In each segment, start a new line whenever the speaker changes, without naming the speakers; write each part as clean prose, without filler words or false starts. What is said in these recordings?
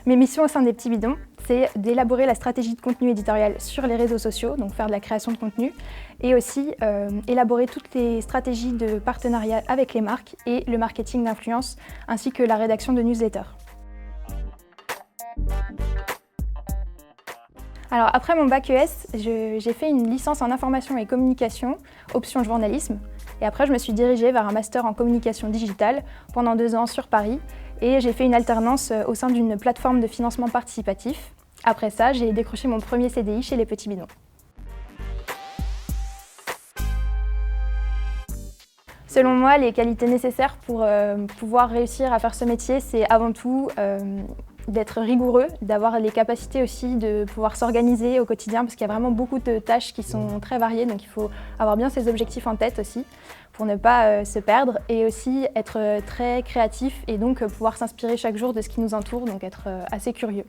Mes missions au sein des Petits Bidons, c'est d'élaborer la stratégie de contenu éditorial sur les réseaux sociaux, donc faire de la création de contenu, et aussi élaborer toutes les stratégies de partenariat avec les marques et le marketing d'influence, ainsi que la rédaction de newsletters. Alors après mon bac ES, j'ai fait une licence en information et communication, option journalisme. Et après, je me suis dirigée vers un master en communication digitale pendant 2 ans sur Paris. Et j'ai fait une alternance au sein d'une plateforme de financement participatif. Après ça, j'ai décroché mon premier CDI chez les Petits Bidons. Selon moi, les qualités nécessaires pour pouvoir réussir à faire ce métier, c'est avant tout d'être rigoureux, d'avoir les capacités aussi de pouvoir s'organiser au quotidien parce qu'il y a vraiment beaucoup de tâches qui sont très variées, donc il faut avoir bien ses objectifs en tête aussi pour ne pas se perdre et aussi être très créatif et donc pouvoir s'inspirer chaque jour de ce qui nous entoure, donc être assez curieux.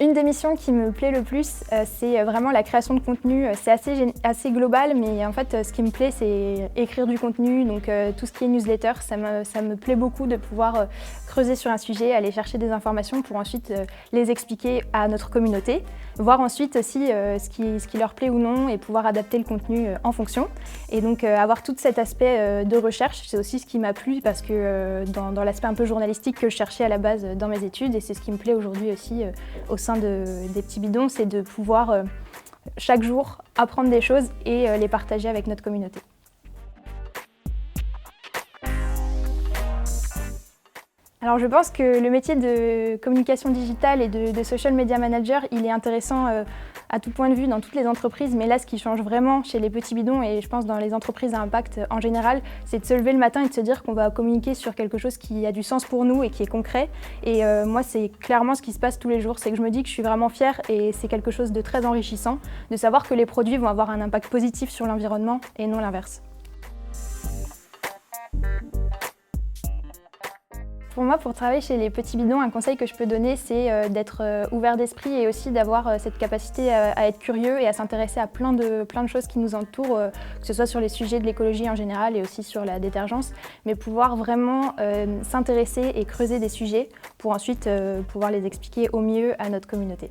Une des missions qui me plaît le plus, c'est vraiment la création de contenu. C'est assez global, mais en fait, ce qui me plaît, c'est écrire du contenu. Donc tout ce qui est newsletter, ça me plaît beaucoup de pouvoir creuser sur un sujet, aller chercher des informations pour ensuite les expliquer à notre communauté, voir ensuite aussi ce qui leur plaît ou non et pouvoir adapter le contenu en fonction. Et donc avoir tout cet aspect de recherche, c'est aussi ce qui m'a plu parce que dans l'aspect un peu journalistique que je cherchais à la base dans mes études, et c'est ce qui me plaît aujourd'hui aussi au sein des Petits Bidons, c'est de pouvoir chaque jour apprendre des choses et les partager avec notre communauté. Alors je pense que le métier de communication digitale et de social media manager, il est intéressant à tout point de vue dans toutes les entreprises, mais là ce qui change vraiment chez les Petits Bidons et je pense dans les entreprises à impact en général, c'est de se lever le matin et de se dire qu'on va communiquer sur quelque chose qui a du sens pour nous et qui est concret. Et moi c'est clairement ce qui se passe tous les jours, c'est que je me dis que je suis vraiment fière et c'est quelque chose de très enrichissant de savoir que les produits vont avoir un impact positif sur l'environnement et non l'inverse. Pour moi, pour travailler chez les Petits Bidons, un conseil que je peux donner, c'est d'être ouvert d'esprit et aussi d'avoir cette capacité à être curieux et à s'intéresser à plein de choses qui nous entourent, que ce soit sur les sujets de l'écologie en général et aussi sur la détergence, mais pouvoir vraiment s'intéresser et creuser des sujets pour ensuite pouvoir les expliquer au mieux à notre communauté.